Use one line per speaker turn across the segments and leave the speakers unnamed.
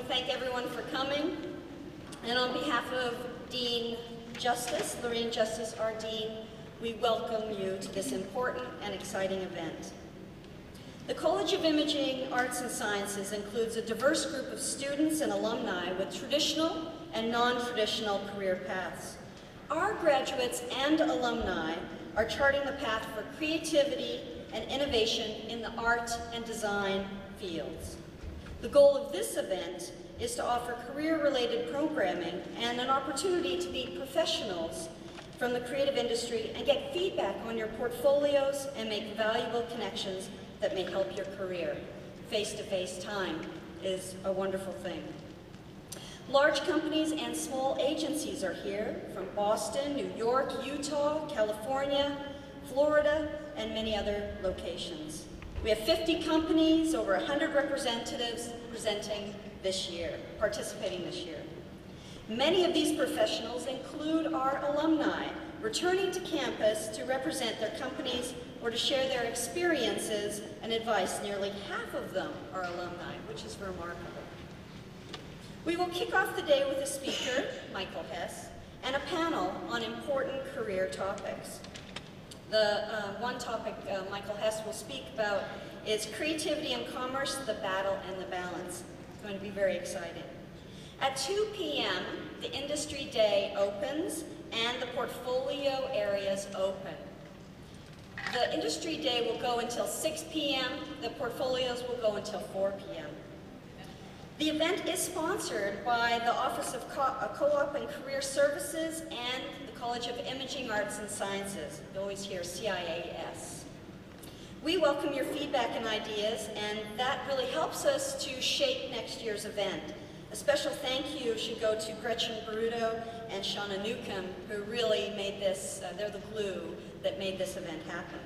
thank everyone for coming. And on behalf of Dean Justice, Lorraine Justice, our Dean, we welcome you to this important and exciting event. The College of Imaging Arts and Sciences includes a diverse group of students and alumni with traditional and non-traditional career paths. Our graduates and alumni are charting the path for creativity and innovation in the art and design fields. The goal of this event is to offer career-related programming and an opportunity to meet professionals from the creative industry and get feedback on your portfolios and make valuable connections that may help your career. Face-to-face time is a wonderful thing. Large companies and small agencies are here from Boston, New York, Utah, California, Florida, and many other locations. We have 50 companies, over 100 representatives participating this year. Many of these professionals include our alumni, returning to campus to represent their companies or to share their experiences and advice. Nearly half of them are alumni, which is remarkable. We will kick off the day with a speaker, Michael Hess, and a panel on important career topics. The one topic Michael Hess will speak about is creativity and commerce, the battle and the balance. It's going to be very exciting. At 2 p.m., the industry day opens and the portfolio areas open. The industry day will go until 6 p.m. The portfolios will go until 4 p.m. The event is sponsored by the Office of Co-op and Career Services and the College of Imaging Arts and Sciences. You always hear CIAS. We welcome your feedback and ideas, and that really helps us to shape next year's event. A special thank you should go to Gretchen Baruto and Shauna Newcomb, who really made this, they're the glue that made this event happen.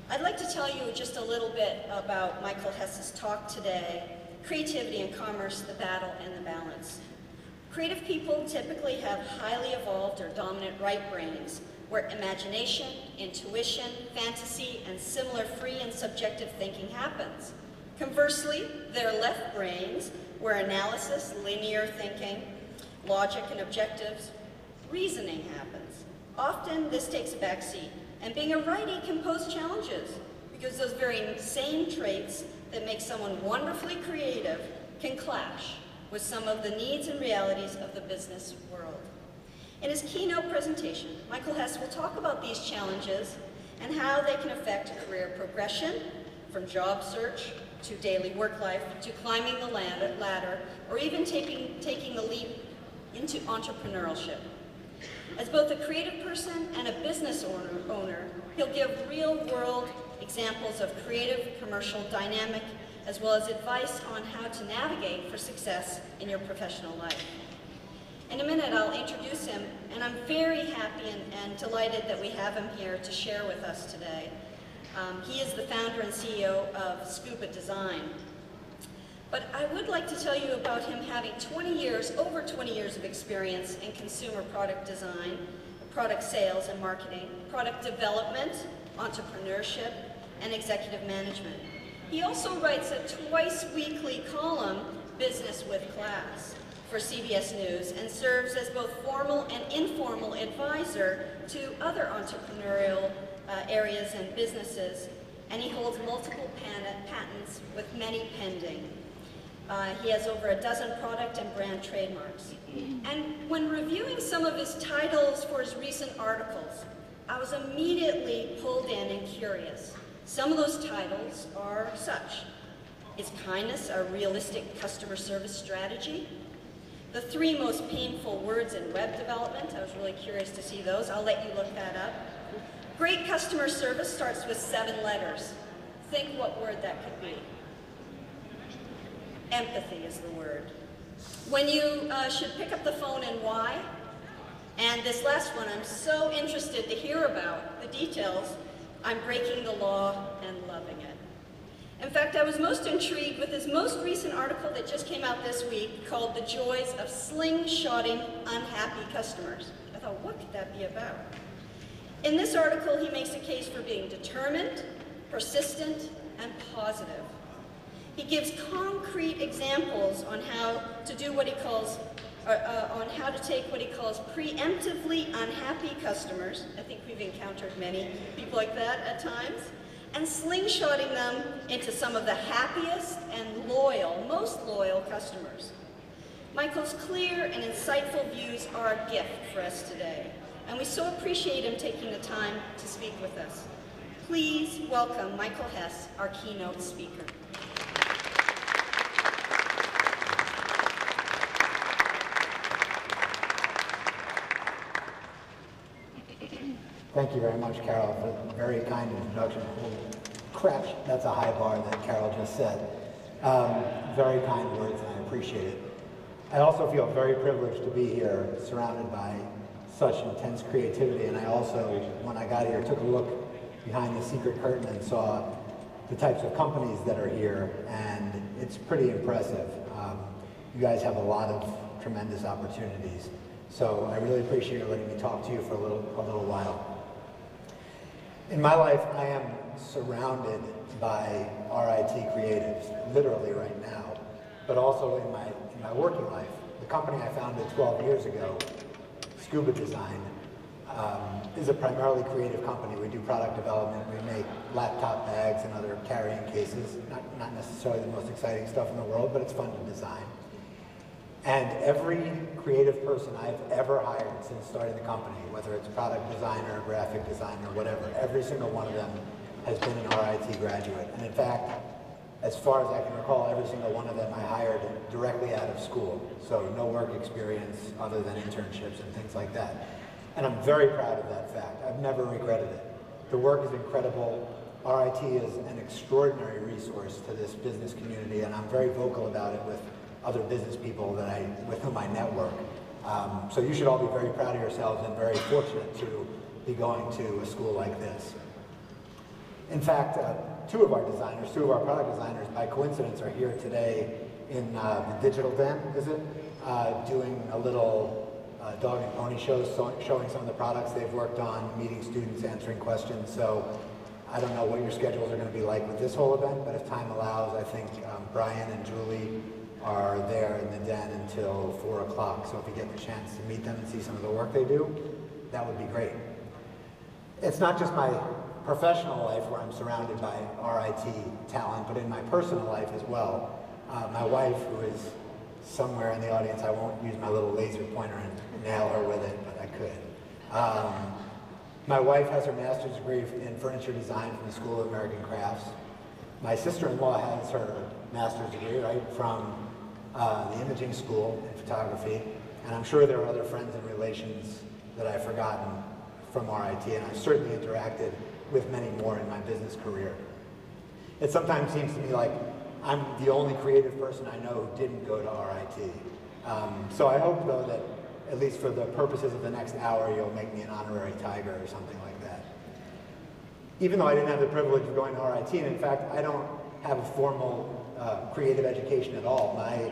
I'd like to tell you just a little bit about Michael Hess's talk today, Creativity and Commerce, the Battle and the Balance. Creative people typically have highly evolved or dominant right brains, where imagination, intuition, fantasy, and similar free and subjective thinking happens. Conversely, their left brains, where analysis, linear thinking, logic and objectives, reasoning happens. Often this takes a backseat. And being a righty can pose challenges because those very same traits that make someone wonderfully creative can clash with some of the needs and realities of the business world. In his keynote presentation, Michael Hess will talk about these challenges and how they can affect career progression, from job search to daily work life to climbing the ladder or even taking the leap into entrepreneurship. As both a creative person and a business owner, he'll give real-world examples of creative commercial dynamic, as well as advice on how to navigate for success in your professional life. In a minute, I'll introduce him, and I'm very happy and delighted that we have him here to share with us today. He is the founder and CEO of Scuba Design. But I would like to tell you about him having over 20 years of experience in consumer product design, product sales and marketing, product development, entrepreneurship, and executive management. He also writes a twice-weekly column, Business with Class, for CBS News and serves as both formal and informal advisor to other entrepreneurial areas and businesses, and he holds multiple patents with many pending. He has over a dozen product and brand trademarks. And when reviewing some of his titles for his recent articles, I was immediately pulled in and curious. Some of those titles are such: Is kindness a realistic customer service strategy? The 3 most painful words in web development. I was really curious to see those. I'll let you look that up. Great customer service starts with 7 letters. Think what word that could be. Empathy is the word. When you should pick up the phone and why. And this last one, I'm so interested to hear about the details. I'm breaking the law and loving it. In fact, I was most intrigued with his most recent article that just came out this week called The Joys of Slingshotting Unhappy Customers. I thought, what could that be about? In this article, he makes a case for being determined, persistent, and positive. He gives concrete examples on how to do what he calls, on how to take what he calls preemptively unhappy customers. I think we've encountered many people like that at times, and slingshotting them into some of the happiest and loyal, most loyal customers. Michael's clear and insightful views are a gift for us today, and we so appreciate him taking the time to speak with us. Please welcome Michael Hess, our keynote speaker.
Thank you very much, Carol, for the very kind introduction. Holy crap, that's a high bar that Carol just said. Very kind words, and I appreciate it. I also feel very privileged to be here, surrounded by such intense creativity, and I also, when I got here, took a look behind the secret curtain and saw the types of companies that are here, and it's pretty impressive. You guys have a lot of tremendous opportunities, so I really appreciate you letting me talk to you for a little while. In my life, I am surrounded by RIT creatives, literally right now, but also in my working life. The company I founded 12 years ago, Scuba Design, is a primarily creative company. We do product development. We make laptop bags and other carrying cases. Not necessarily the most exciting stuff in the world, but it's fun to design. And every creative person I've ever hired since starting the company, whether it's product designer, graphic designer, whatever, every single one of them has been an RIT graduate. And in fact, as far as I can recall, every single one of them I hired directly out of school. So no work experience other than internships and things like that. And I'm very proud of that fact. I've never regretted it. The work is incredible. RIT is an extraordinary resource to this business community, and I'm very vocal about it with other business people with whom I network. So you should all be very proud of yourselves and very fortunate to be going to a school like this. In fact, two of our product designers, by coincidence, are here today in the Digital Den, is it? Doing a little dog and pony show, showing some of the products they've worked on, meeting students, answering questions. So I don't know what your schedules are going to be like with this whole event, but if time allows, I think Brian and Julie are there in the den until 4 o'clock. So if you get the chance to meet them and see some of the work they do, that would be great. It's not just my professional life where I'm surrounded by RIT talent, but in my personal life as well. My wife, who is somewhere in the audience, I won't use my little laser pointer and nail her with it, but I could. My wife has her master's degree in furniture design from the School of American Crafts. My sister-in-law has her master's degree, right, from the imaging school in photography, and I'm sure there are other friends and relations that I've forgotten from RIT, and I've certainly interacted with many more in my business career. It sometimes seems to me like I'm the only creative person I know who didn't go to RIT. So I hope, though, that at least for the purposes of the next hour, you'll make me an honorary tiger or something like that. Even though I didn't have the privilege of going to RIT, and in fact, I don't have a formal creative education at all. My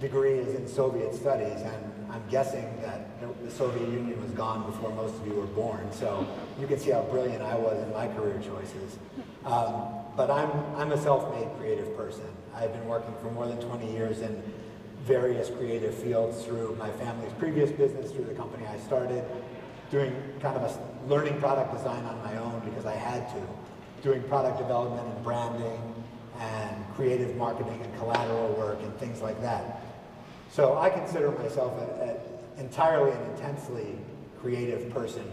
degree is in Soviet studies, and I'm guessing that the Soviet Union was gone before most of you were born, so you can see how brilliant I was in my career choices. But I'm a self-made creative person. I've been working for more than 20 years in various creative fields through my family's previous business, through the company I started, doing kind of a learning product design on my own because I had to, doing product development and branding and creative marketing and collateral work and things like that. So I consider myself an entirely and intensely creative person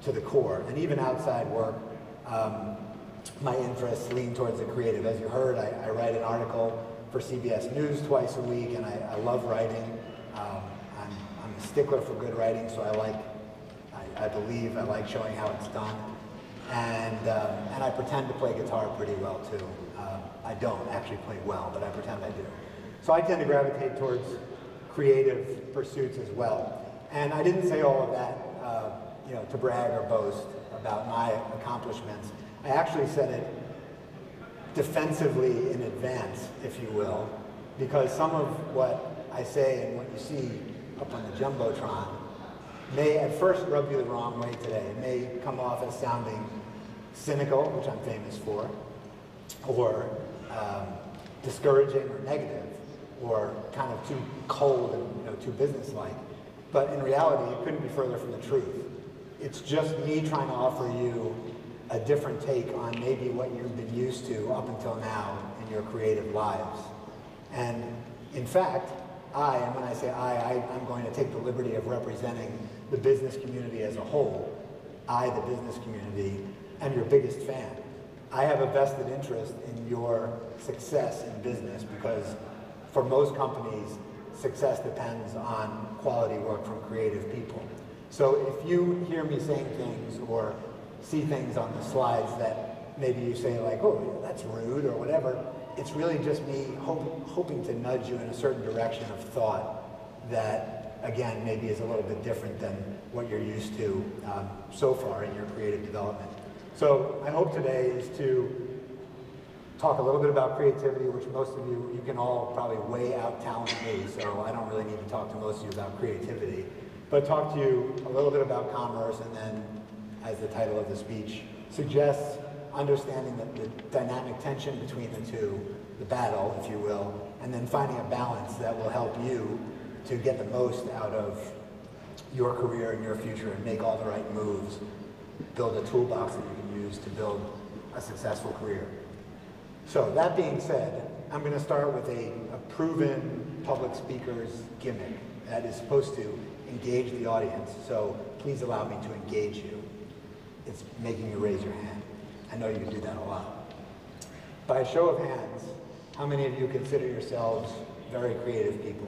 to the core, and even outside work, my interests lean towards the creative. As you heard, I write an article for CBS News twice a week, and I love writing. I'm a stickler for good writing, so I believe I like showing how it's done. And I pretend to play guitar pretty well too. I don't actually play well, but I pretend I do. So I tend to gravitate towards creative pursuits as well. And I didn't say all of that to brag or boast about my accomplishments. I actually said it defensively in advance, if you will, because some of what I say and what you see up on the Jumbotron may at first rub you the wrong way today. It may come off as sounding cynical, which I'm famous for, or discouraging or negative or kind of too cold and too businesslike. But in reality, it couldn't be further from the truth. It's just me trying to offer you a different take on maybe what you've been used to up until now in your creative lives. And in fact, and when I say I'm going to take the liberty of representing the business community as a whole. I, the business community, am your biggest fan. I have a vested interest in your success in business because for most companies, success depends on quality work from creative people. So if you hear me saying things or see things on the slides that maybe you say like, oh, that's rude or whatever, it's really just me hoping to nudge you in a certain direction of thought that, again, maybe is a little bit different than what you're used to so far in your creative development. So my hope today is to talk a little bit about creativity, which most of you can all probably way out talent me, so I don't really need to talk to most of you about creativity, but talk to you a little bit about commerce, and then, as the title of the speech suggests, understanding the dynamic tension between the two, the battle, if you will, and then finding a balance that will help you to get the most out of your career and your future and make all the right moves, build a toolbox that you can use to build a successful career. So that being said, I'm going to start with a proven public speaker's gimmick that is supposed to engage the audience. So please allow me to engage you. It's making you raise your hand. I know you do that a lot. By a show of hands, how many of you consider yourselves very creative people?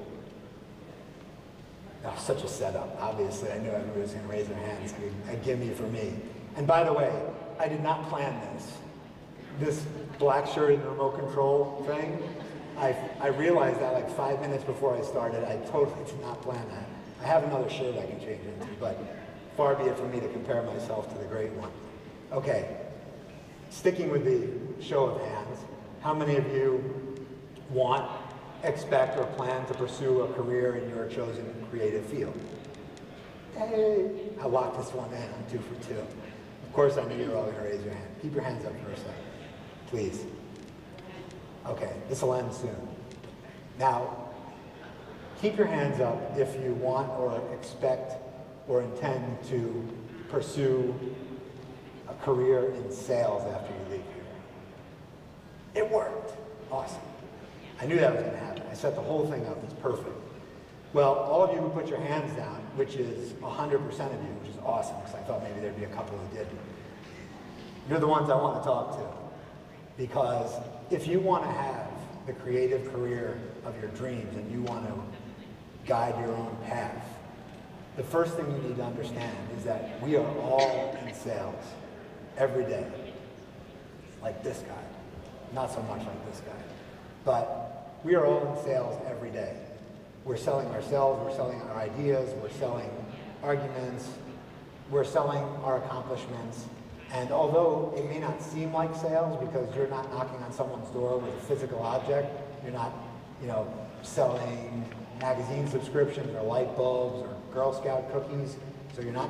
Oh, such a setup. Obviously, I knew everybody was going to raise their hands. A gimme for me. And by the way, I did not plan this. This black shirt and remote control thing, I realized that like 5 minutes before I started. I totally did not plan that. I have another shirt I can change into, but far be it from me to compare myself to the great one. Okay, sticking with the show of hands, how many of you want, expect, or plan to pursue a career in your chosen creative field? Hey, I locked this one in. I'm 2 for 2. Of course, I knew you were all going to raise your hand. Keep your hands up for a second, please. Okay, this will end soon. Now, keep your hands up if you want or expect or intend to pursue a career in sales after you leave here. It worked. Awesome. I knew that was going to happen. I set the whole thing up. It's perfect. Well, all of you who put your hands down, which is 100% of you, which is awesome, because I thought maybe there'd be a couple who didn't. You're the ones I want to talk to. Because if you want to have the creative career of your dreams and you want to guide your own path, the first thing you need to understand is that we are all in sales every day. Like this guy. Not so much like this guy. But we are all in sales every day. We're selling ourselves, we're selling our ideas, we're selling arguments, we're selling our accomplishments. And although it may not seem like sales because you're not knocking on someone's door with a physical object, you're not, selling magazine subscriptions or light bulbs or Girl Scout cookies, so you're not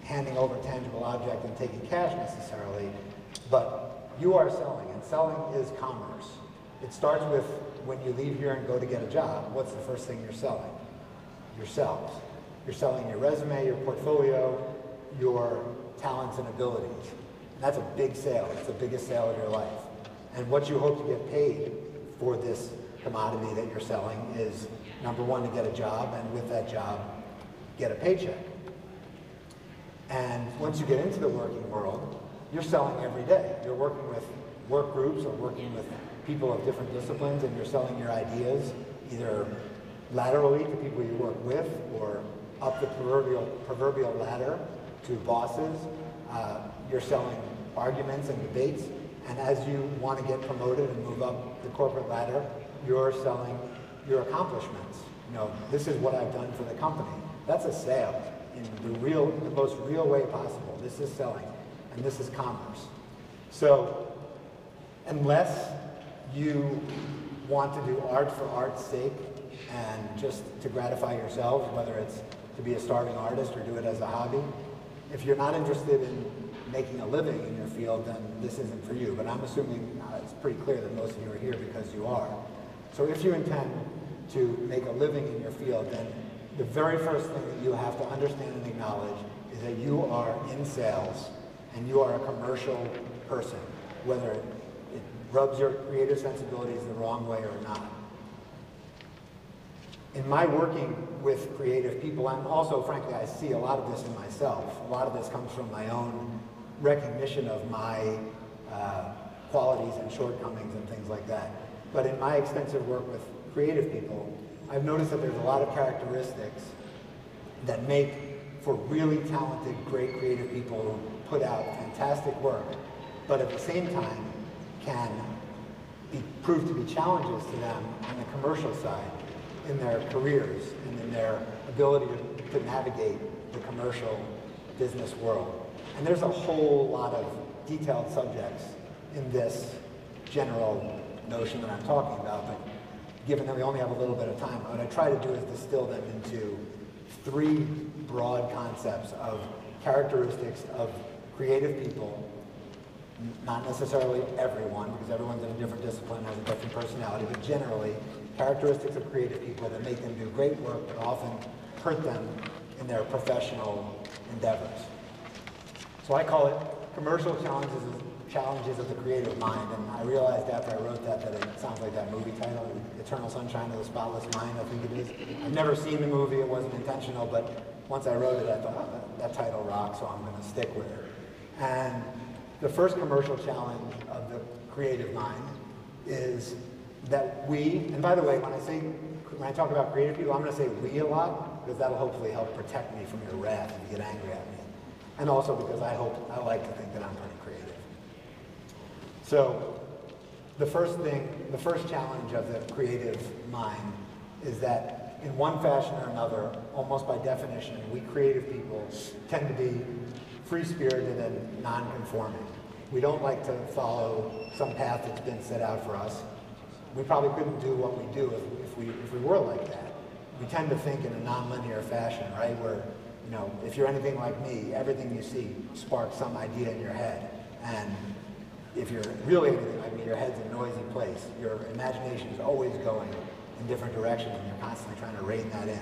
handing over a tangible object and taking cash necessarily, but you are selling, and selling is commerce. It starts with when you leave here and go to get a job, what's the first thing you're selling? Yourselves. You're selling your resume, your portfolio, your talents and abilities. And that's a big sale. It's the biggest sale of your life. And what you hope to get paid for this commodity that you're selling is, number one, to get a job, and with that job, get a paycheck. And once you get into the working world, you're selling every day. You're working with work groups or working with people of different disciplines, and you're selling your ideas either laterally to people you work with or up the proverbial ladder to bosses. You're selling arguments and debates, and as you want to get promoted and move up the corporate ladder, you're selling your accomplishments. This is what I've done for the company. That's a sale in the most real way possible. This is selling, and this is commerce. So, unless you want to do art for art's sake and just to gratify yourselves, whether it's to be a starving artist or do it as a hobby, if you're not interested in making a living in your field, then this isn't for you. But I'm assuming it's pretty clear that most of you are here because you are. So if you intend to make a living in your field, then the very first thing that you have to understand and acknowledge is that you are in sales and you are a commercial person, whether it rubs your creative sensibilities the wrong way or not. In my working with creative people, I'm also, frankly, I see a lot of this in myself. A lot of this comes from my own recognition of my qualities and shortcomings and things like that. But in my extensive work with creative people, I've noticed that there's a lot of characteristics that make for really talented, great creative people who put out fantastic work, but at the same time can prove to be challenges to them on the commercial side in their careers and in their ability to navigate the commercial business world. And there's a whole lot of detailed subjects in this general notion that I'm talking about, but given that we only have a little bit of time, what I try to do is distill them into 3 broad concepts of characteristics of creative people, not necessarily everyone, because everyone's in a different discipline, has a different personality, but generally characteristics of creative people that make them do great work but often hurt them in their professional endeavors. So I call it commercial challenges of the creative mind, and I realized after I wrote that it sounds like that movie title, Eternal Sunshine of the Spotless Mind, I think it is. I've never seen the movie, it wasn't intentional, but once I wrote it, I thought, oh, that title rocks, so I'm going to stick with it. And the first commercial challenge of the creative mind is that we, and by the way, when I talk about creative people, I'm going to say we a lot, because that'll hopefully help protect me from your wrath if you get angry at me. And also because I like to think that I'm pretty creative. So the first challenge of the creative mind is that in one fashion or another, almost by definition, we creative people tend to be free-spirited and non-conforming. We don't like to follow some path that's been set out for us. We probably couldn't do what we do if we were like that. We tend to think in a non-linear fashion, right? Where, if you're anything like me, everything you see sparks some idea in your head. And if you're really anything like me, your head's a noisy place. Your imagination is always going in different directions, and you're constantly trying to rein that in.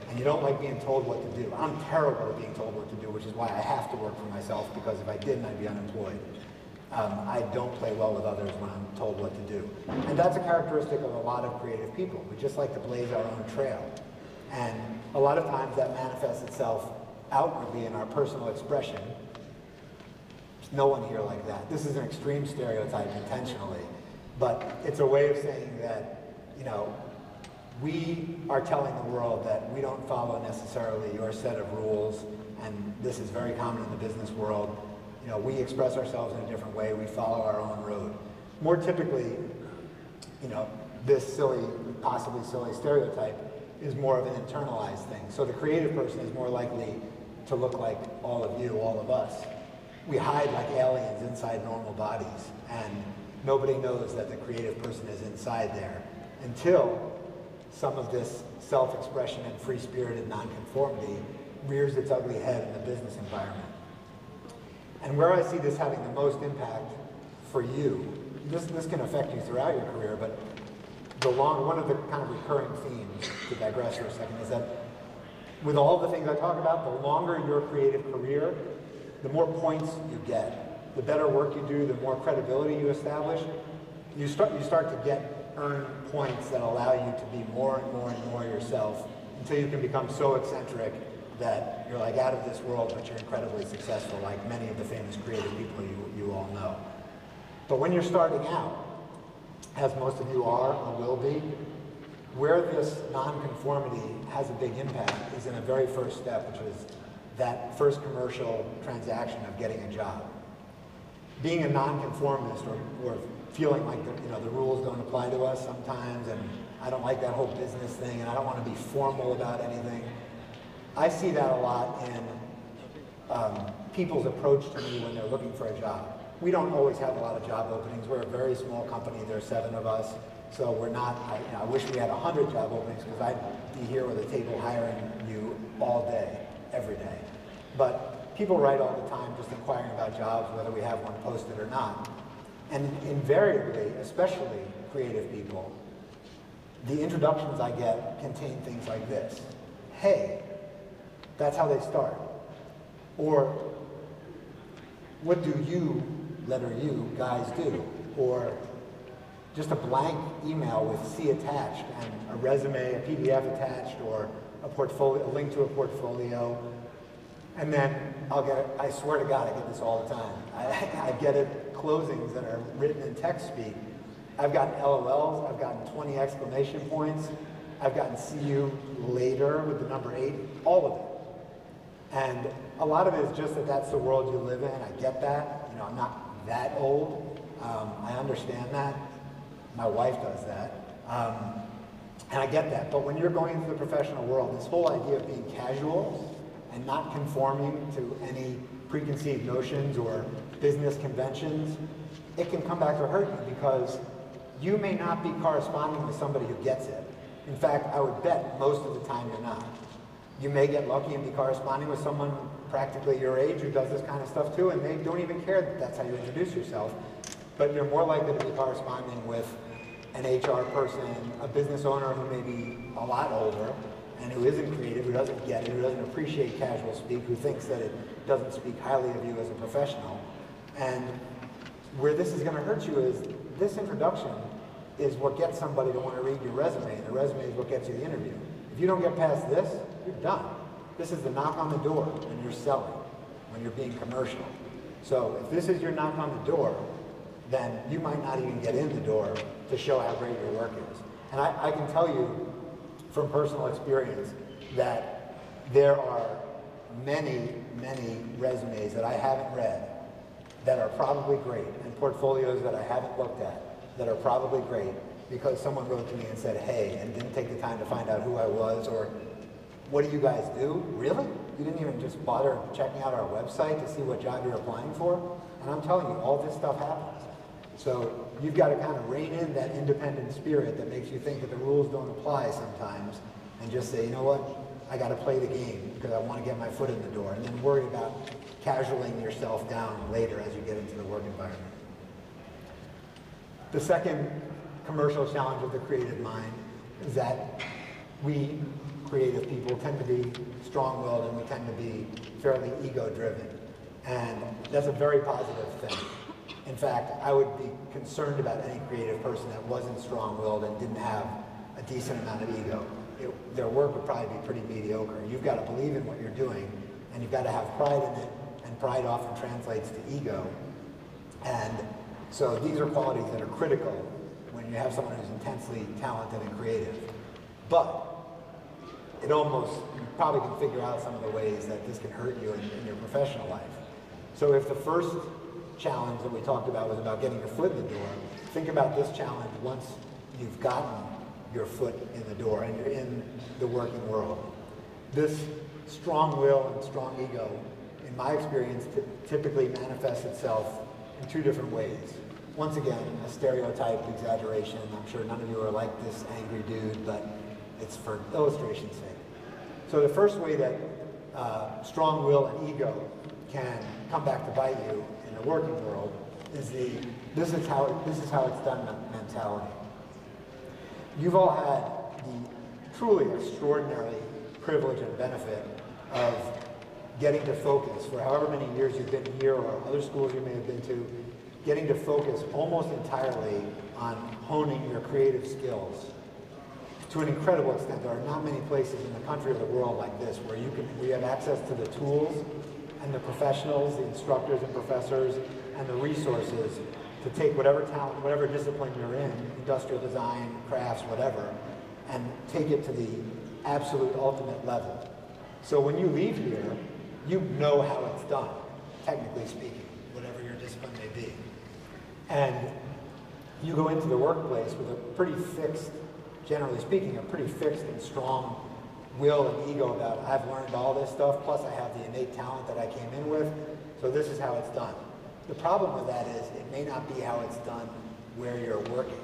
And you don't like being told what to do. I'm terrible at being told what to do, which is why I have to work for myself, because if I didn't, I'd be unemployed. I don't play well with others when I'm told what to do. And that's a characteristic of a lot of creative people. We just like to blaze our own trail. And a lot of times that manifests itself outwardly in our personal expression. There's no one here like that. This is an extreme stereotype intentionally, but it's a way of saying that, we are telling the world that we don't follow necessarily your set of rules, and this is very common in the business world. We express ourselves in a different way. We follow our own road. More typically, this possibly silly stereotype is more of an internalized thing. So the creative person is more likely to look like all of you, all of us. We hide like aliens inside normal bodies, and nobody knows that the creative person is inside there until some of this self-expression and free-spirited nonconformity rears its ugly head in the business environment. And where I see this having the most impact for you, this can affect you throughout your career, but one of the kind of recurring themes, to digress for a second, is that with all the things I talk about, the longer your creative career, the more points you get, the better work you do, the more credibility you establish. You start to earn points that allow you to be more and more and more yourself until you can become so eccentric that you're like out of this world, but you're incredibly successful, like many of the famous creative people you all know. But when you're starting out, as most of you are or will be, where this nonconformity has a big impact is in a very first step, which is that first commercial transaction of getting a job. Being a nonconformist or feeling like the rules don't apply to us sometimes, and I don't like that whole business thing, and I don't want to be formal about anything. I see that a lot in people's approach to me when they're looking for a job. We don't always have a lot of job openings. We're a very small company. There's 7 of us, so we're not. I wish we had 100 job openings because I'd be here with a table hiring you all day, every day. But people write all the time just inquiring about jobs, whether we have one posted or not. And invariably, especially creative people, the introductions I get contain things like this. Hey, that's how they start. Or, what do you, letter U, guys do? Or just a blank email with C attached and a resume, a PDF attached, or a portfolio, a link to a portfolio. And then I swear to God, I get this all the time. I get it, closings that are written in text speak. I've gotten LOLs, I've gotten 20 exclamation points, I've gotten see you later with the number 8, all of it. And a lot of it is just that that's the world you live in. I get that. You know, I'm not that old. I understand that. My wife does that. And I get that. But when you're going into the professional world, this whole idea of being casual and not conforming to any preconceived notions or business conventions, it can come back to hurt you because you may not be corresponding with somebody who gets it. In fact, I would bet most of the time you're not. You may get lucky and be corresponding with someone practically your age who does this kind of stuff too, and they don't even care that that's how you introduce yourself. But you're more likely to be corresponding with an HR person, a business owner who may be a lot older and who isn't creative, who doesn't get it, who doesn't appreciate casual speak, who thinks that it doesn't speak highly of you as a professional. And where this is going to hurt you is this introduction is what gets somebody to want to read your resume, and the resume is what gets you the interview. If you don't get past this, you're done. This is the knock on the door when you're selling, when you're being commercial. So if this is your knock on the door, then you might not even get in the door to show how great your work is. And I can tell you from personal experience that there are many, many resumes that I haven't read that are probably great, and portfolios that I haven't looked at that are probably great because someone wrote to me and said, hey, and didn't take the time to find out who I was, or what do you guys do? Really? You didn't even just bother checking out our website to see what job you're applying for? And I'm telling you, all this stuff happens. So you've got to kind of rein in that independent spirit that makes you think that the rules don't apply sometimes, and just say, you know what, I got to play the game because I want to get my foot in the door, and then worry about casualing yourself down later as you get into the work environment. The second commercial challenge of the creative mind is that we creative people tend to be strong-willed and we tend to be fairly ego-driven. And that's a very positive thing. In fact, I would be concerned about any creative person that wasn't strong-willed and didn't have a decent amount of ego. Their work would probably be pretty mediocre. You've got to believe in what you're doing, and you've got to have pride in it, and pride often translates to ego. And so these are qualities that are critical when you have someone who's intensely talented and creative. But you probably can figure out some of the ways that this can hurt you in your professional life. So if the first challenge that we talked about was about getting your foot in the door, think about this challenge once you've gotten your foot in the door and you're in the working world. This strong will and strong ego, in my experience, typically manifests itself in two different ways. Once again, a stereotyped exaggeration. I'm sure none of you are like this angry dude, but it's for illustration's sake. So the first way that strong will and ego can come back to bite you in the working world is this is how it's done mentality. You've all had the truly extraordinary privilege and benefit of getting to focus for however many years you've been here or other schools you may have been to, getting to focus almost entirely on honing your creative skills. To an incredible extent, there are not many places in the country or the world like this where you have access to the tools and the professionals, the instructors and professors, and the resources to take whatever talent, whatever discipline you're in, industrial design, crafts, whatever, and take it to the absolute ultimate level. So when you leave here, you know how it's done, technically speaking, whatever your discipline may be. And you go into the workplace with a pretty fixed, generally speaking, a pretty fixed and strong will and ego about, I've learned all this stuff, plus I have the innate talent that I came in with, so this is how it's done. The problem with that is it may not be how it's done where you're working.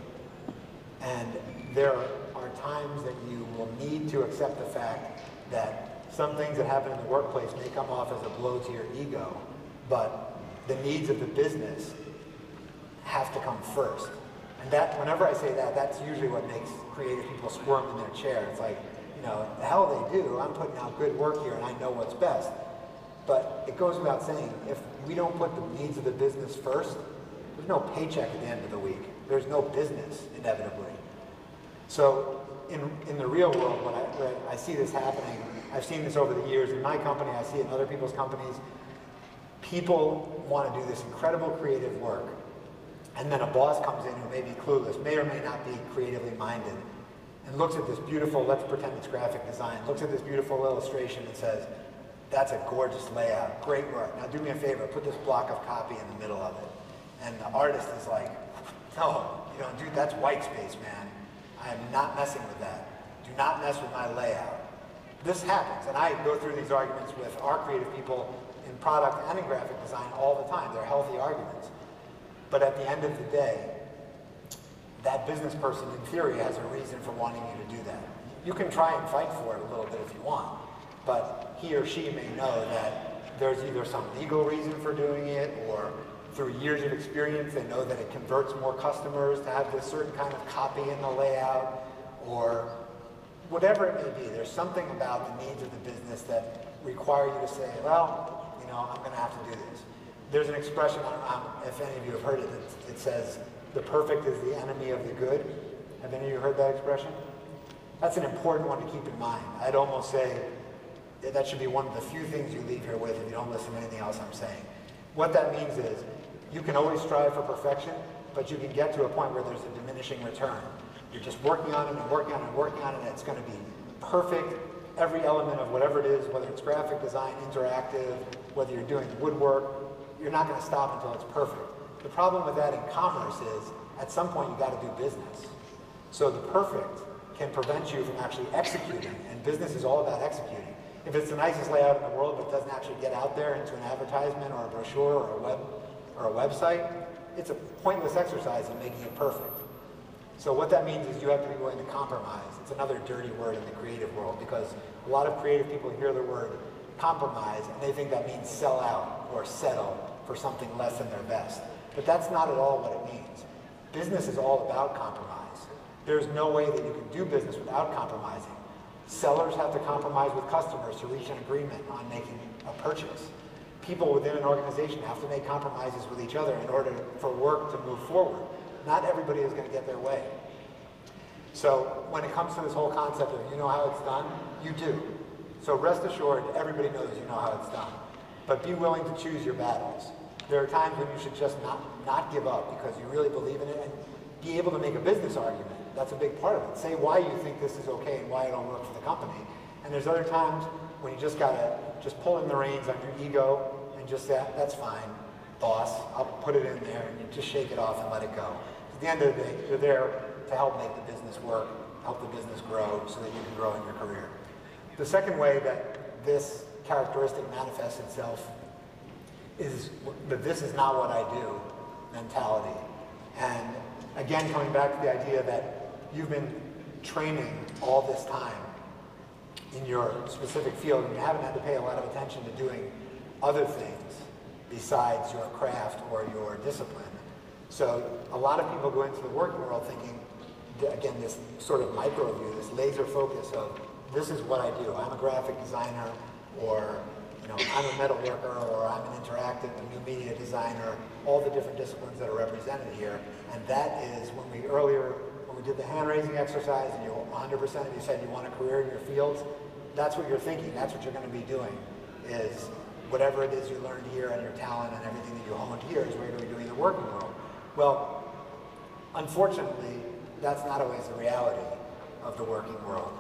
And there are times that you will need to accept the fact that some things that happen in the workplace may come off as a blow to your ego, but the needs of the business have to come first. And that, whenever I say that, that's usually what makes creative people squirm in their chair. It's like, you know, the hell they do. I'm putting out good work here and I know what's best. But it goes without saying, if we don't put the needs of the business first, there's no paycheck at the end of the week. There's no business, inevitably. So in the real world, when I see this happening, I've seen this over the years in my company, I see it in other people's companies. People want to do this incredible creative work, and then a boss comes in who may be clueless, may or may not be creatively minded, and looks at this beautiful, let's pretend it's graphic design, looks at this beautiful illustration and says, that's a gorgeous layout, great work. Now do me a favor, put this block of copy in the middle of it. And the artist is like, no, you know, dude, that's white space, man. I am not messing with that. Do not mess with my layout. This happens, and I go through these arguments with our creative people in product and in graphic design all the time. They're healthy arguments. But at the end of the day, that business person, in theory, has a reason for wanting you to do that. You can try and fight for it a little bit if you want, but he or she may know that there's either some legal reason for doing it, or through years of experience, they know that it converts more customers to have this certain kind of copy in the layout, or whatever it may be. There's something about the needs of the business that require you to say, well, you know, I'm going to have to do this. There's an expression, if any of you have heard it, it says, the perfect is the enemy of the good. Have any of you heard that expression? That's an important one to keep in mind. I'd almost say that should be one of the few things you leave here with if you don't listen to anything else I'm saying. What that means is, you can always strive for perfection, but you can get to a point where there's a diminishing return. You're just working on it and working on it and working on it, and it's going to be perfect. Every element of whatever it is, whether it's graphic design, interactive, whether you're doing woodwork, you're not going to stop until it's perfect. The problem with that in commerce is, at some point, you've got to do business. So the perfect can prevent you from actually executing, and business is all about executing. If it's the nicest layout in the world, but it doesn't actually get out there into an advertisement or a brochure or a website, it's a pointless exercise in making it perfect. So what that means is you have to be willing to compromise. It's another dirty word in the creative world, because a lot of creative people hear the word compromise and they think that means sell out or settle for something less than their best. But that's not at all what it means. Business is all about compromise. There's no way that you can do business without compromising. Sellers have to compromise with customers to reach an agreement on making a purchase. People within an organization have to make compromises with each other in order for work to move forward. Not everybody is going to get their way. So when it comes to this whole concept of you know how it's done, you do. So rest assured, everybody knows you know how it's done. But be willing to choose your battles. There are times when you should just not give up because you really believe in it, and be able to make a business argument. That's a big part of it. Say why you think this is okay and why it'll work for the company. And there's other times when you just gotta pull in the reins on your ego and just say, that's fine, boss, I'll put it in there, and you just shake it off and let it go. At the end of the day, you're there to help make the business work, help the business grow so that you can grow in your career. The second way that this characteristic manifests itself is that this is not what I do mentality. And again, coming back to the idea that you've been training all this time in your specific field and you haven't had to pay a lot of attention to doing other things besides your craft or your discipline. So a lot of people go into the working world thinking, again, this sort of micro view, this laser focus of this is what I do. I'm a graphic designer, or I'm a metal worker, or I'm an interactive, a new media designer, all the different disciplines that are represented here. And that is when we did the hand-raising exercise and 100% of you said you want a career in your fields, that's what you're thinking, that's what you're going to be doing, is whatever it is you learned here and your talent and everything that you honed here is what you're going to be doing in the working world. Well, unfortunately, that's not always the reality of the working world,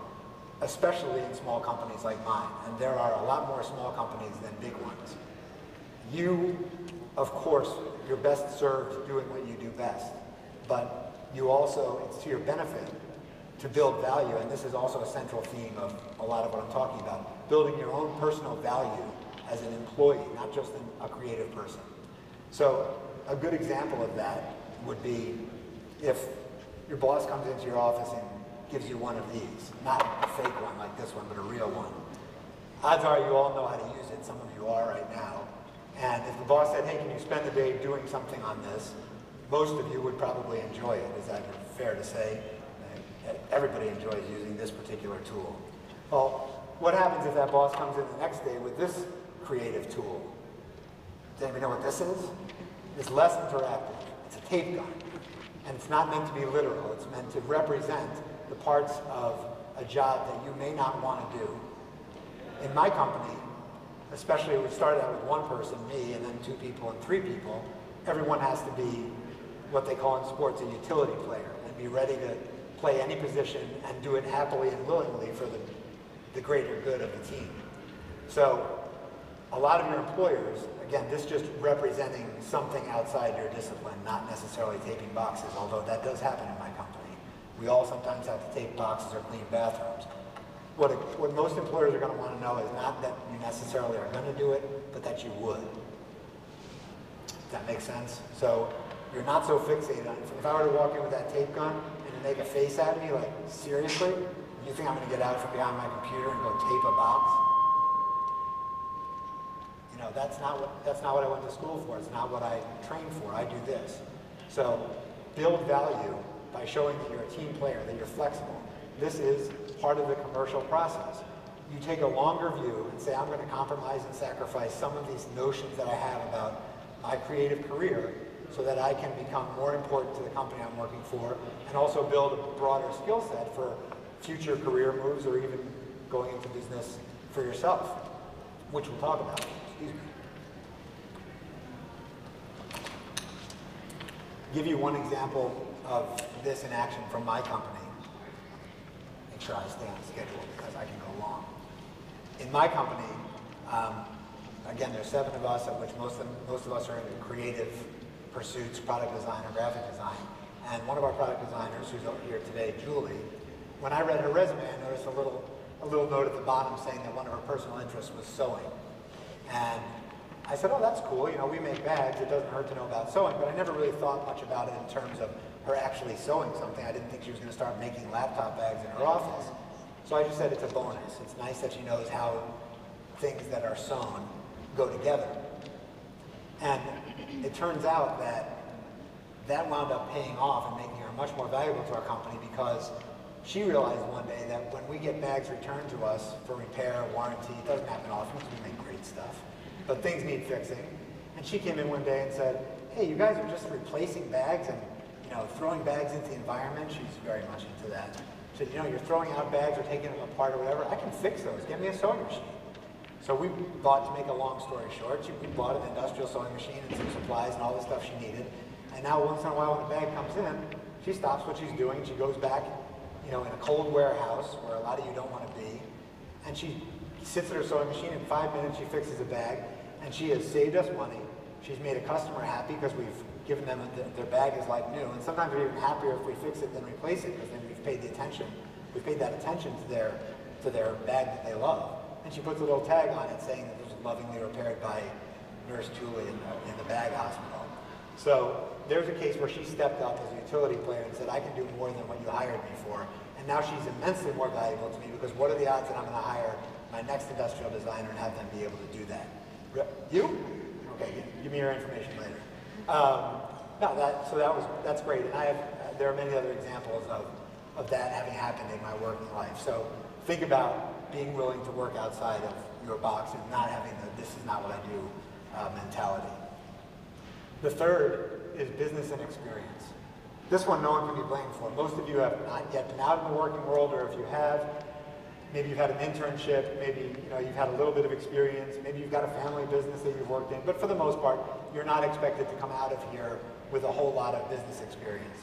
especially in small companies like mine. And there are a lot more small companies than big ones. You, of course, you're best served doing what you do best, but you also, it's to your benefit to build value, and this is also a central theme of a lot of what I'm talking about, building your own personal value as an employee, not just a creative person. So a good example of that would be if your boss comes into your office and gives you one of these, not a fake one like this one, but a real one. odds are you all know how to use it. Some of you are right now. And if the boss said, hey, can you spend the day doing something on this, most of you would probably enjoy it. Is that fair to say? Everybody enjoys using this particular tool. Well, what happens if that boss comes in the next day with this creative tool? Does anybody know what this is? It's less interactive. It's a tape gun. And it's not meant to be literal. It's meant to represent the parts of a job that you may not want to do. In my company, especially we started out with one person, me, and then 2 people and 3 people, everyone has to be what they call in sports a utility player and be ready to play any position and do it happily and willingly for the greater good of the team. So a lot of your employers, again, this just representing something outside your discipline, not necessarily taping boxes, although that does happen in my company. We all sometimes have to tape boxes or clean bathrooms. What most employers are going to want to know is not that you necessarily are going to do it, but that you would. Does that make sense? So you're not so fixated on it. If I were to walk in with that tape gun and you make a face at me, like, seriously? You think I'm going to get out from behind my computer and go tape a box? You know, that's not what I went to school for. It's not what I trained for. I do this. So build value by showing that you're a team player, that you're flexible. This is part of the commercial process. You take a longer view and say, I'm going to compromise and sacrifice some of these notions that I have about my creative career so that I can become more important to the company I'm working for and also build a broader skill set for future career moves or even going into business for yourself, which we'll talk about. Excuse me. Give you one example of this in action from my company. Make sure I stay on schedule because I can go long. In my company, again, there's 7 of us, of which most of us are in creative pursuits, product design or graphic design. And one of our product designers, who's over here today, Julie, when I read her resume, I noticed a little note at the bottom saying that one of her personal interests was sewing. And I said, oh, that's cool. You know, we make bags. It doesn't hurt to know about sewing. But I never really thought much about it in terms of her actually sewing something. I didn't think she was going to start making laptop bags in her office. So I just said it's a bonus. It's nice that she knows how things that are sewn go together. And it turns out that wound up paying off and making her much more valuable to our company because she realized one day that when we get bags returned to us for repair, warranty, it doesn't happen often because we make great stuff, but things need fixing. And she came in one day and said, hey, you guys are just replacing bags and, you know, throwing bags into the environment. She's very much into that. She said, you know, you're throwing out bags or taking them apart or whatever. I can fix those. Get me a sewing machine. So we bought, to make a long story short, we bought an industrial sewing machine and some supplies and all the stuff she needed. And now once in a while when a bag comes in, she stops what she's doing. She goes back, you know, in a cold warehouse where a lot of you don't want to be. And she sits at her sewing machine. In 5 minutes, she fixes a bag. And she has saved us money. She's made a customer happy because we've given them their bag is like new. And sometimes we're even happier if we fix it than replace it because then we've paid the attention. We've paid that attention to their bag that they love. And she puts a little tag on it saying that it was lovingly repaired by Nurse Julie in the bag hospital. So there's a case where she stepped up as a utility player and said, I can do more than what you hired me for. And now she's immensely more valuable to me because what are the odds that I'm going to hire my next industrial designer and have them be able to do that? You? Okay, give me your information later. That's great. And there are many other examples of that having happened in my working life. So think about being willing to work outside of your box and not having the this is not what I do mentality. The third is business and experience. This one no one can be blamed for. Most of you have not yet been out in the working world, or if you have, maybe you've had an internship, maybe you've had a little bit of experience, maybe you've got a family business that you've worked in, but for the most part, you're not expected to come out of here with a whole lot of business experience.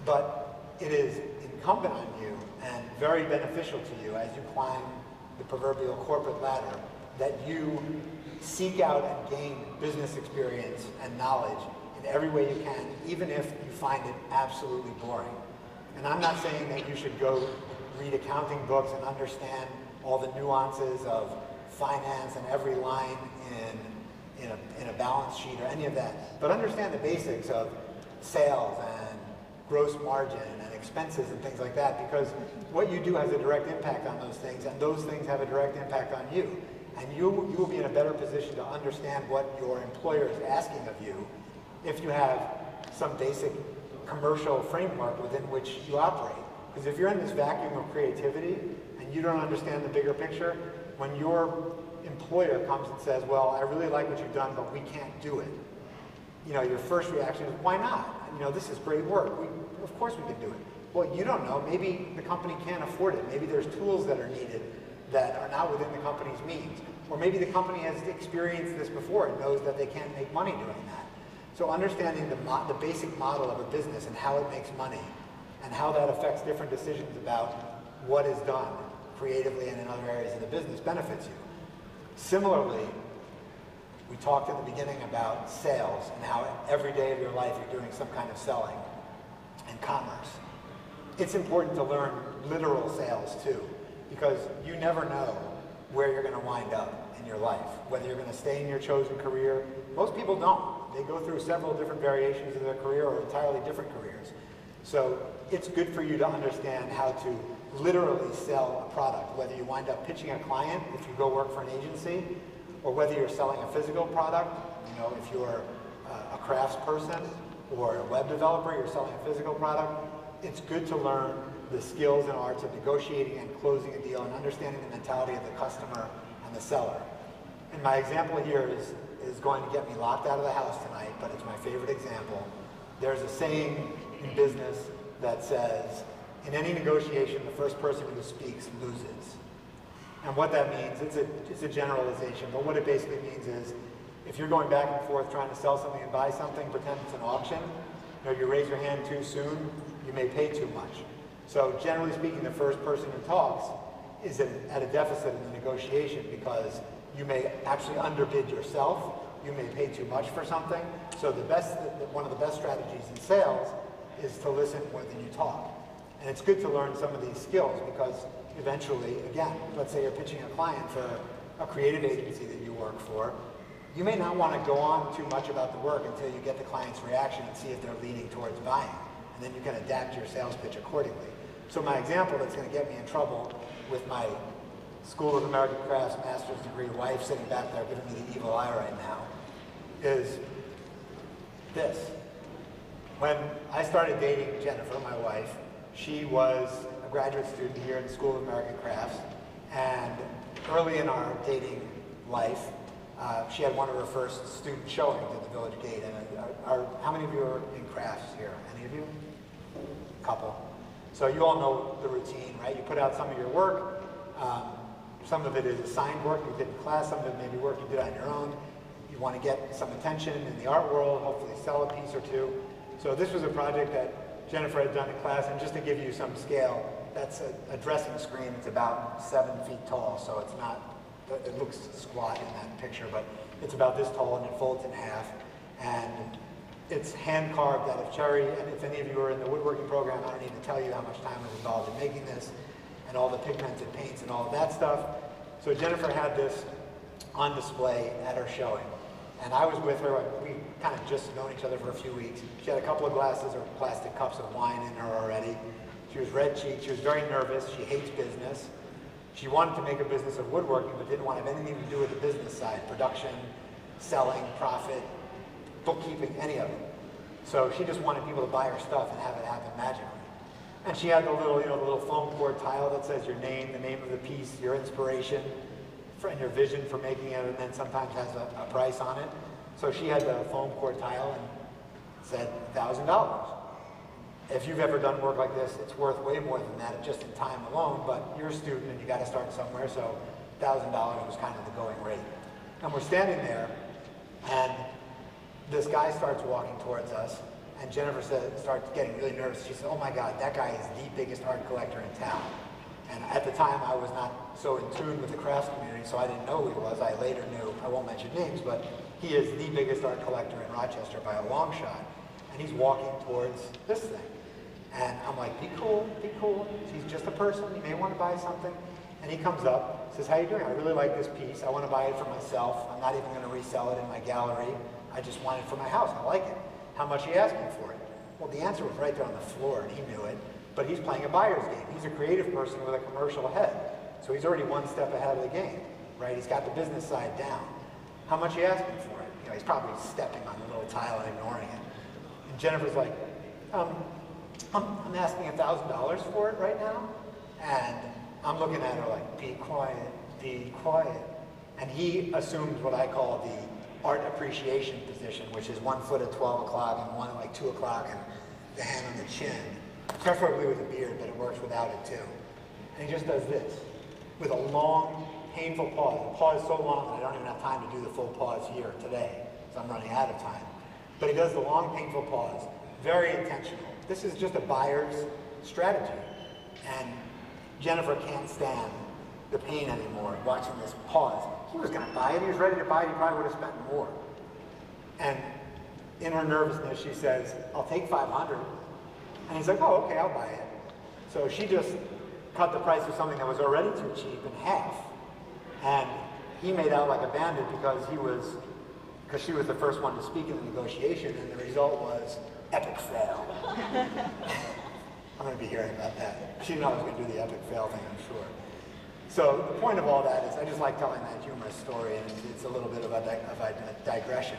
But it is incumbent on you and very beneficial to you as you climb the proverbial corporate ladder that you seek out and gain business experience and knowledge in every way you can, even if you find it absolutely boring. And I'm not saying that you should go read accounting books and understand all the nuances of finance and every line in a balance sheet or any of that, but understand the basics of sales and gross margin and expenses and things like that, because what you do has a direct impact on those things, and those things have a direct impact on you. And you will be in a better position to understand what your employer is asking of you if you have some basic commercial framework within which you operate. Because if you're in this vacuum of creativity and you don't understand the bigger picture, when your employer comes and says, well, I really like what you've done, but we can't do it, you know, your first reaction is, why not? You know, this is great work. Of course we can do it. Well, you don't know. Maybe the company can't afford it. Maybe there's tools that are needed that are not within the company's means. Or maybe the company has experienced this before and knows that they can't make money doing that. So understanding the basic model of a business and how it makes money and how that affects different decisions about what is done creatively and in other areas of the business benefits you. Similarly, we talked at the beginning about sales and how every day of your life you're doing some kind of selling and commerce. It's important to learn literal sales too, because you never know where you're going to wind up in your life, whether you're going to stay in your chosen career. Most people don't. They go through several different variations of their career or entirely different careers. So it's good for you to understand how to literally sell a product, whether you wind up pitching a client if you go work for an agency, or whether you're selling a physical product. You know, if you're a crafts person or a web developer, you're selling a physical product. It's good to learn the skills and arts of negotiating and closing a deal and understanding the mentality of the customer and the seller. And my example here is going to get me locked out of the house tonight, but it's my favorite example. There's a saying in business that says, in any negotiation, the first person who speaks loses. And what that means, it's a generalization, but what it basically means is, if you're going back and forth trying to sell something and buy something, pretend it's an auction, you know, you raise your hand too soon, you may pay too much. So generally speaking, the first person who talks is at a deficit in the negotiation because you may actually underbid yourself, you may pay too much for something. So one of the best strategies in sales is to listen more than you talk. And it's good to learn some of these skills because eventually, again, let's say you're pitching a client for a creative agency that you work for, you may not want to go on too much about the work until you get the client's reaction and see if they're leaning towards buying. And then you can adapt your sales pitch accordingly. So my example that's going to get me in trouble with my School of American Crafts master's degree wife sitting back there giving me the evil eye right now is this. When I started dating Jennifer, my wife, she was a graduate student here at the School of American Crafts, and early in our dating life, she had one of her first student showings at the Village Gate. And how many of you are in crafts here? Any of you? A couple. So you all know the routine, right? You put out some of your work. Some of it is assigned work you did in class. Some of it may be work you did on your own. You want to get some attention in the art world, hopefully sell a piece or two. So this was a project that Jennifer had done in class, and just to give you some scale, that's a dressing screen. It's about 7 feet tall, so it's not, it looks squat in that picture, but it's about this tall and it folds in half. And it's hand carved out of cherry, and if any of you are in the woodworking program, I don't need to tell you how much time was involved in making this, and all the pigmented paints and all of that stuff. So Jennifer had this on display at her showing. And I was with her, we kind of just known each other for a few weeks. She had a couple of glasses or plastic cups of wine in her already. She was red-cheeked, she was very nervous, she hates business. She wanted to make a business of woodworking, but didn't want to have anything to do with the business side, production, selling, profit, bookkeeping, any of it. So she just wanted people to buy her stuff and have it happen magically. And she had the little, the little foam core tile that says your name, the name of the piece, your inspiration, and your vision for making it, and then sometimes has a price on it. So she had the foam core tile and said $1,000. If you've ever done work like this, it's worth way more than that just in time alone, but you're a student and you got to start somewhere, so $1,000 was kind of the going rate. And we're standing there, and this guy starts walking towards us, and Jennifer starts getting really nervous. She said, oh my God, that guy is the biggest art collector in town. And at the time, I was not so in tune with the crafts community, so I didn't know who he was. I later knew, I won't mention names, but he is the biggest art collector in Rochester by a long shot. And he's walking towards this thing. And I'm like, be cool, be cool. He's just a person, he may want to buy something. And he comes up, says, how you doing? I really like this piece. I want to buy it for myself. I'm not even going to resell it in my gallery. I just want it for my house. I like it. How much are you asking for it? Well, the answer was right there on the floor, and he knew it. But he's playing a buyer's game. He's a creative person with a commercial head. So he's already one step ahead of the game. right? He's got the business side down. How much are you asking for it? You know, he's probably stepping on the little tile and ignoring it. And Jennifer's like, I'm asking $1,000 for it right now. And I'm looking at her like, be quiet, be quiet. And he assumes what I call the art appreciation position, which is 1 foot at 12 o'clock and one at like 2 o'clock and the hand on the chin. Preferably with a beard, but it works without it too. And he just does this with a long, painful pause. The pause is so long that I don't even have time to do the full pause here today, so I'm running out of time. But he does the long, painful pause, very intentional. This is just a buyer's strategy. And Jennifer can't stand the pain anymore watching this pause. He was going to buy it, he was ready to buy it, he probably would have spent more. And in her nervousness, she says, I'll take $500. And he's like, oh, okay, I'll buy it. So she just cut the price of something that was already too cheap in half. And he made out like a bandit because she was the first one to speak in the negotiation, and the result was epic fail. I'm going to be hearing about that. She didn't know I was going to do the epic fail thing, I'm sure. So the point of all that is I just like telling that humorous story, and it's a little bit of a digression.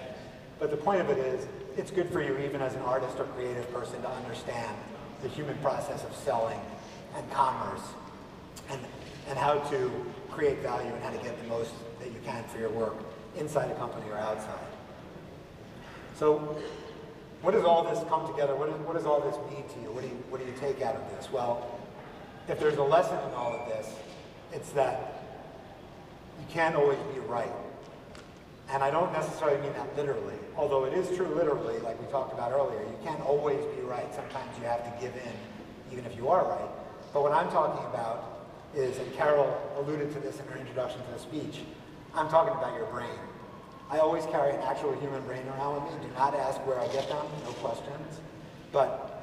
But the point of it is, it's good for you even as an artist or creative person to understand the human process of selling and commerce and how to create value and how to get the most that you can for your work inside a company or outside. So what does all this come together? What does all this mean to you? What do you take out of this? Well, if there's a lesson in all of this, it's that you can't always be right. And I don't necessarily mean that literally, although it is true literally, like we talked about earlier. You can't always be right. Sometimes you have to give in, even if you are right. But what I'm talking about is, and Carol alluded to this in her introduction to the speech, I'm talking about your brain. I always carry an actual human brain around with me. Do not ask where I get them, no questions. But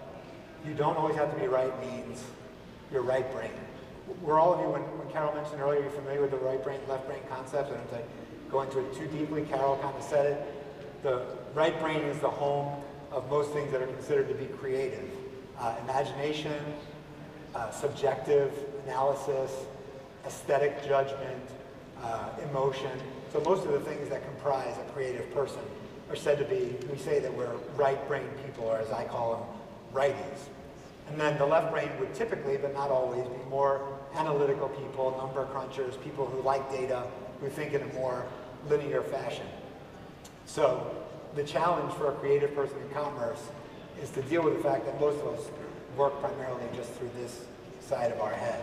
you don't always have to be right means your right brain. Were all of you, when Carol mentioned earlier, you're familiar with the right brain, left brain concepts? I don't think go into it too deeply. Carol kind of said it. The right brain is the home of most things that are considered to be creative. Imagination, subjective analysis, aesthetic judgment, emotion. So most of the things that comprise a creative person are said to be, we say that we're right-brained people, or as I call them, righties. And then the left brain would typically, but not always, be more analytical people, number crunchers, people who like data, who think in a more linear fashion. So the challenge for a creative person in commerce is to deal with the fact that most of us work primarily just through this side of our head.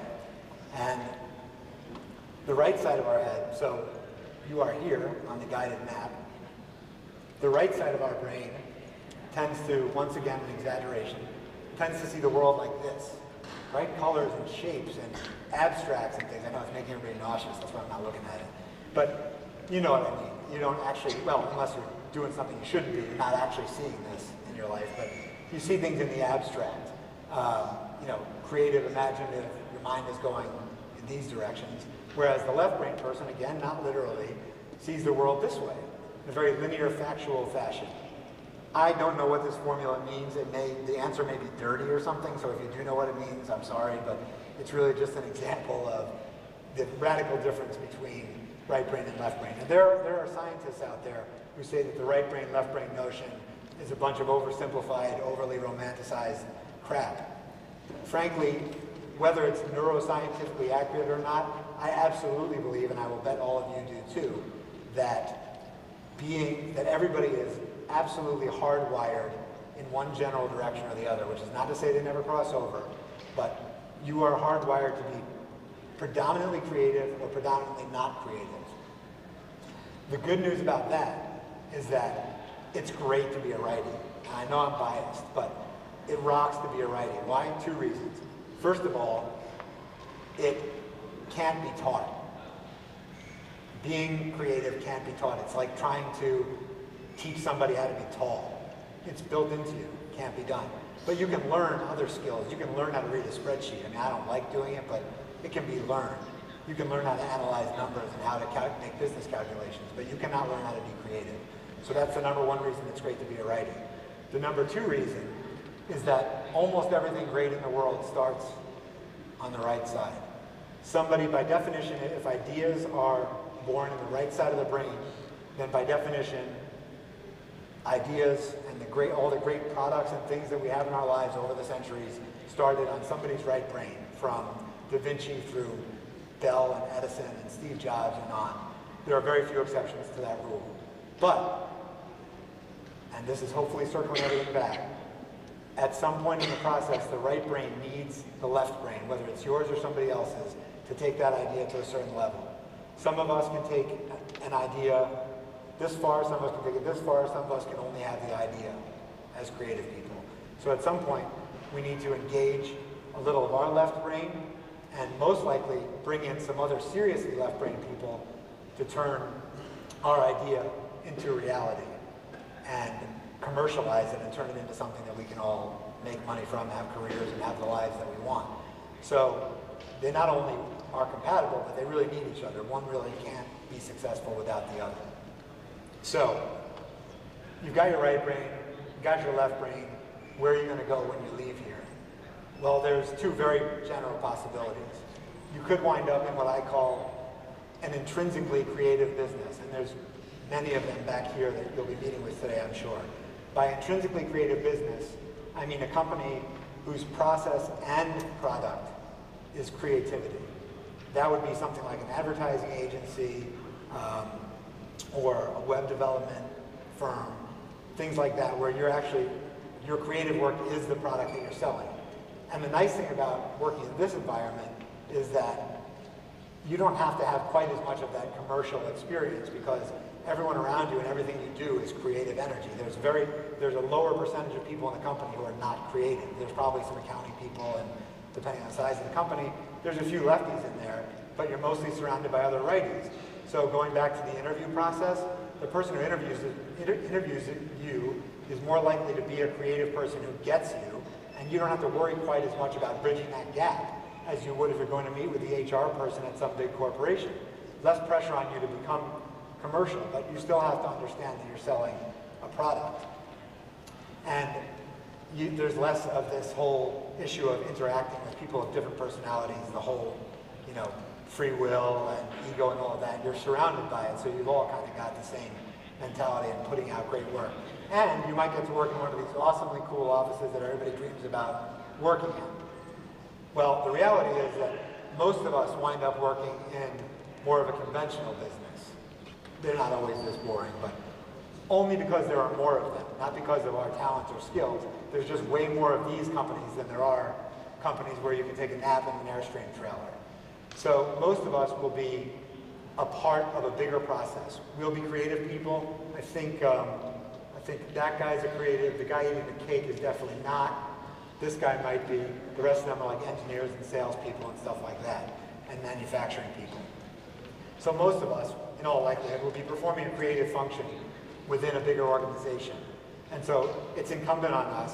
And the right side of our head, so you are here on the guided map. The right side of our brain tends to, once again an exaggeration, tends to see the world like this, right? Colors and shapes and abstracts and things. I know it's making everybody nauseous, that's why I'm not looking at it. But you know what I mean. You don't actually, well, unless you're doing something you shouldn't be, you're not actually seeing this in your life, but you see things in the abstract. You know, creative, imaginative, your mind is going in these directions. Whereas the left brain person, again, not literally, sees the world this way, in a very linear, factual fashion. I don't know what this formula means. The answer may be dirty or something, so if you do know what it means, I'm sorry, but it's really just an example of the radical difference between right brain and left brain. And there are scientists out there who say that the right brain, left brain notion is a bunch of oversimplified, overly romanticized crap. Frankly, whether it's neuroscientifically accurate or not, I absolutely believe, and I will bet all of you do too, that everybody is absolutely hardwired in one general direction or the other, which is not to say they never cross over, but you are hardwired to be predominantly creative or predominantly not creative. The good news about that is that it's great to be a righty. And I know I'm biased, but it rocks to be a righty. Why? 2 reasons. First of all, it can't be taught. Being creative can't be taught. It's like trying to teach somebody how to be tall. It's built into you. It can't be done. But you can learn other skills. You can learn how to read a spreadsheet. I mean, I don't like doing it, but it can be learned. You can learn how to analyze numbers and how to make business calculations, but you cannot learn how to be creative. So that's the number 1 reason it's great to be a righty. The number 2 reason is that almost everything great in the world starts on the right side. Somebody, by definition, if ideas are born in the right side of the brain, then by definition, ideas and all the great products and things that we have in our lives over the centuries started on somebody's right brain, from Da Vinci through Bell and Edison and Steve Jobs and on. There are very few exceptions to that rule. But, and this is hopefully circling everything back, at some point in the process, the right brain needs the left brain, whether it's yours or somebody else's, to take that idea to a certain level. Some of us can take an idea this far, some of us can take it this far, some of us can only have the idea as creative people. So at some point, we need to engage a little of our left brain and most likely bring in some other seriously left brain people to turn our idea into reality and commercialize it and turn it into something that we can all make money from, have careers, and have the lives that we want. So they not only are compatible, but they really need each other. One really can't be successful without the other. So you've got your right brain, you've got your left brain. Where are you going to go when you leave here? Well, there's two very general possibilities. You could wind up in what I call an intrinsically creative business, and there's many of them back here that you'll be meeting with today, I'm sure. By intrinsically creative business, I mean a company whose process and product is creativity. That would be something like an advertising agency or a web development firm, things like that, where your creative work is the product that you're selling. And the nice thing about working in this environment is that you don't have to have quite as much of that commercial experience, because everyone around you and everything you do is creative energy. There's a lower percentage of people in the company who are not creative. There's probably some accounting people, and depending on the size of the company, there's a few lefties in there, but you're mostly surrounded by other righties. So going back to the interview process, the person who interviews you is more likely to be a creative person who gets you, and you don't have to worry quite as much about bridging that gap as you would if you're going to meet with the HR person at some big corporation. Less pressure on you to become commercial, but you still have to understand that you're selling a product. And there's less of this whole issue of interacting with people of different personalities, the whole, free will and ego and all of that. You're surrounded by it, so you've all kind of got the same mentality and putting out great work. And you might get to work in one of these awesomely cool offices that everybody dreams about working in. Well, the reality is that most of us wind up working in more of a conventional business. They're not always this boring, but only because there are more of them, not because of our talents or skills. There's just way more of these companies than there are companies where you can take a nap in an Airstream trailer. So most of us will be a part of a bigger process. We'll be creative people. I think that guy's a creative. The guy eating the cake is definitely not. This guy might be. The rest of them are like engineers and salespeople and stuff like that, and manufacturing people. So most of us, in all likelihood, will be performing a creative function within a bigger organization. And so it's incumbent on us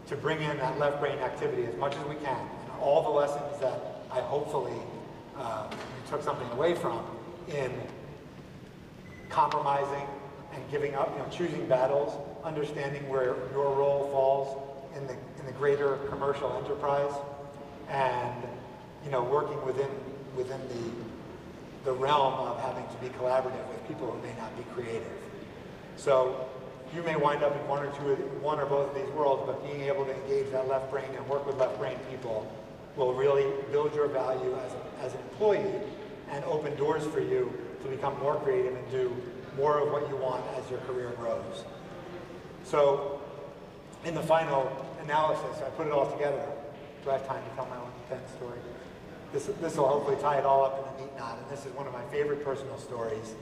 to bring in that left brain activity as much as we can. And all the lessons that I hopefully you took something away from in compromising and giving up, choosing battles, understanding where your role falls in the greater commercial enterprise, and working within the realm of having to be collaborative with people who may not be creative. So you may wind up in one or both of these worlds, but being able to engage that left brain and work with left brain people will really build your value as an employee and open doors for you to become more creative and do more of what you want as your career grows. So in the final analysis, I put it all together. Do I have time to tell my own 10 story? This will hopefully tie it all up in a neat knot, and this is one of my favorite personal stories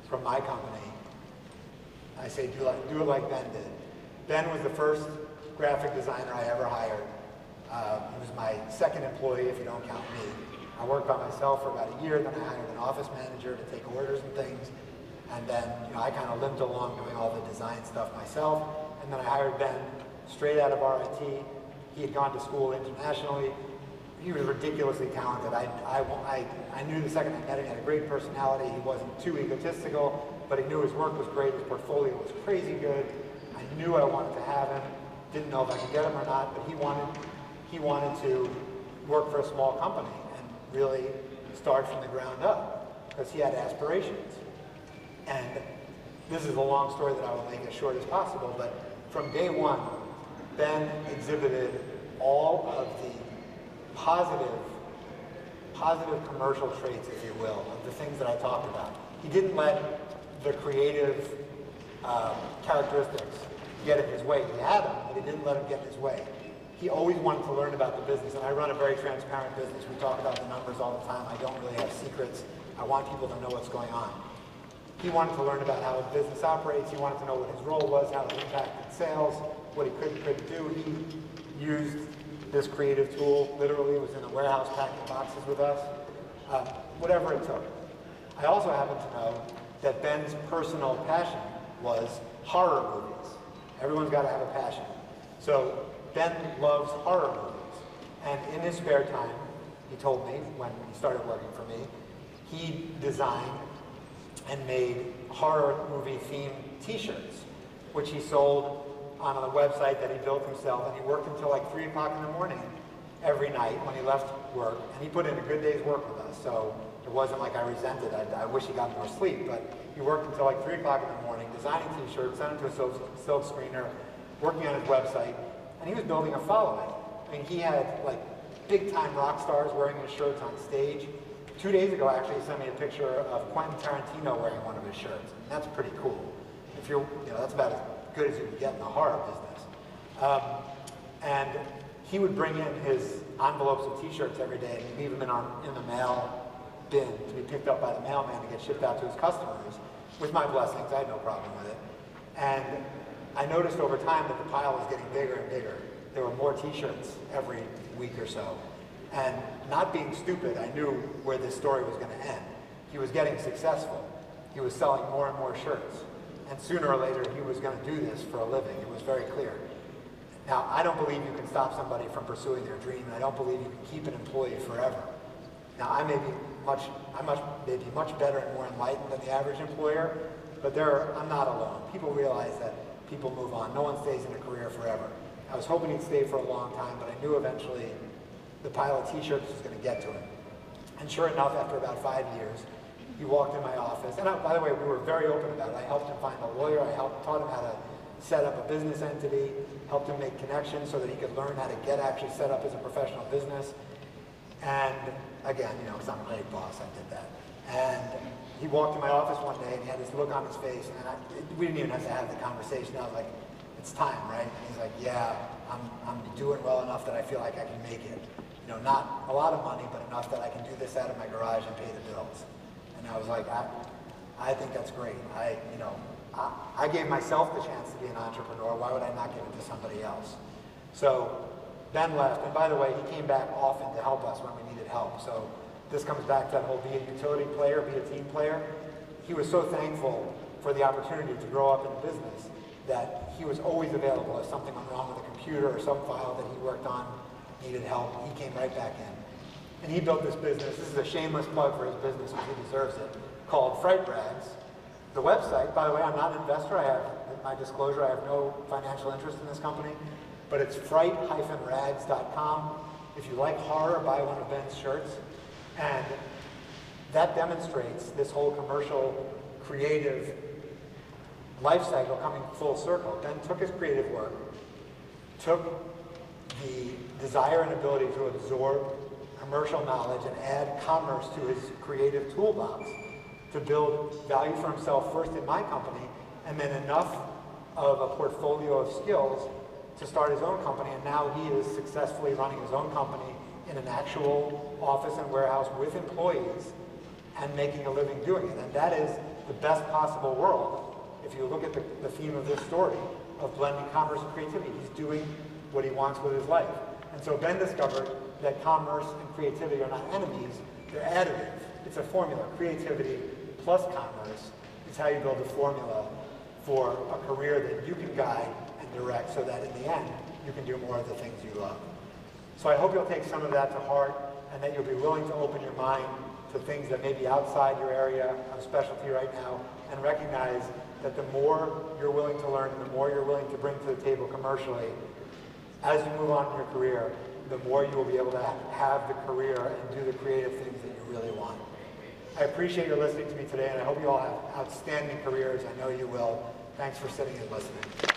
from my company. I say do it like Ben did. Ben was the first graphic designer I ever hired. He was my second employee, if you don't count me. I worked by myself for about a year, then I hired an office manager to take orders and things, and then I kind of limped along doing all the design stuff myself, and then I hired Ben straight out of RIT. He had gone to school internationally. He was ridiculously talented. I knew the second I met him, he had a great personality. He wasn't too egotistical, but he knew his work was great. His portfolio was crazy good. I knew I wanted to have him. Didn't know if I could get him or not, but he wanted to work for a small company and really start from the ground up. because he had aspirations. And this is a long story that I will make as short as possible, but from day one, Ben exhibited all of the positive commercial traits, if you will, of the things that I talked about. He didn't let the creative characteristics get in his way. He had them, but he didn't let them get in his way. He always wanted to learn about the business, and I run a very transparent business. We talk about the numbers all the time. I don't really have secrets. I want people to know what's going on. He wanted to learn about how a business operates. He wanted to know what his role was, how it impacted sales, what he could and couldn't do. He used this creative tool, literally was in a warehouse packing boxes with us, whatever it took. I also happen to know that Ben's personal passion was horror movies. Everyone's got to have a passion. So Ben loves horror movies. And in his spare time, he told me when he started working for me, he designed and made horror movie themed t-shirts, which he sold on a website that he built himself, and he worked until like 3 o'clock in the morning every night when he left work, and he put in a good day's work with us, so it wasn't like I resented. I wish he got more sleep, but he worked until like 3 o'clock in the morning, designing t-shirts, sent them to a silk screener, working on his website, and he was building a following. I mean, he had like big-time rock stars wearing his shirts on stage. 2 days ago, actually, he sent me a picture of Quentin Tarantino wearing one of his shirts. And that's pretty cool. If you're, that's about as good as you can get in the horror business. And he would bring in his envelopes of t-shirts every day and leave them in the mail bin to be picked up by the mailman to get shipped out to his customers. With my blessings, I had no problem with it. And I noticed over time that the pile was getting bigger and bigger. There were more t-shirts every week or so. And not being stupid, I knew where this story was going to end. He was getting successful. He was selling more and more shirts. And sooner or later, he was going to do this for a living. It was very clear. Now, I don't believe you can stop somebody from pursuing their dream, and I don't believe you can keep an employee forever. Now, I may be much better and more enlightened than the average employer, but I'm not alone. People realize that people move on. No one stays in a career forever. I was hoping he'd stay for a long time, but I knew eventually the pile of t-shirts was going to get to him. And sure enough, after about 5 years, he walked in my office. And by the way, we were very open about it. I helped him find a lawyer. I taught him how to set up a business entity, helped him make connections so that he could learn how to get actually set up as a professional business. And again, because I'm a great boss, I did that. And he walked in my office one day and he had this look on his face, and we didn't even have to have the conversation. I was like, it's time, right? And he's like, yeah, I'm doing well enough that I feel like I can make it. Not a lot of money, but enough that I can do this out of my garage and pay the bills. And I was like, I think that's great. I gave myself the chance to be an entrepreneur. Why would I not give it to somebody else? So Ben left, and by the way, he came back often to help us when we needed help. So this comes back to that whole be a utility player, be a team player. He was so thankful for the opportunity to grow up in business that he was always available if something went wrong with a computer or some file that he worked on needed help. He came right back in. And he built this business. This is a shameless plug for his business, because he deserves it, called Fright Rags. The website, by the way, I'm not an investor. I have, in my disclosure, I have no financial interest in this company, but it's fright-rags.com. If you like horror, buy one of Ben's shirts. And that demonstrates this whole commercial, creative life cycle coming full circle. Ben took his creative work, took the desire and ability to absorb commercial knowledge and add commerce to his creative toolbox to build value for himself first in my company, and then enough of a portfolio of skills to start his own company. And now he is successfully running his own company in an actual office and warehouse with employees and making a living doing it. And that is the best possible world. If you look at the theme of this story of blending commerce and creativity, he's doing what he wants with his life. And so Ben discovered that commerce and creativity are not enemies, they're additive. It's a formula. Creativity plus commerce is how you build a formula for a career that you can guide and direct so that in the end, you can do more of the things you love. So I hope you'll take some of that to heart and that you'll be willing to open your mind to things that may be outside your area of specialty right now, and recognize that the more you're willing to learn, the more you're willing to bring to the table commercially, as you move on in your career, the more you will be able to have the career and do the creative things that you really want.
I appreciate your listening to me today, and I hope you all have outstanding careers. I know you will. Thanks for sitting and listening.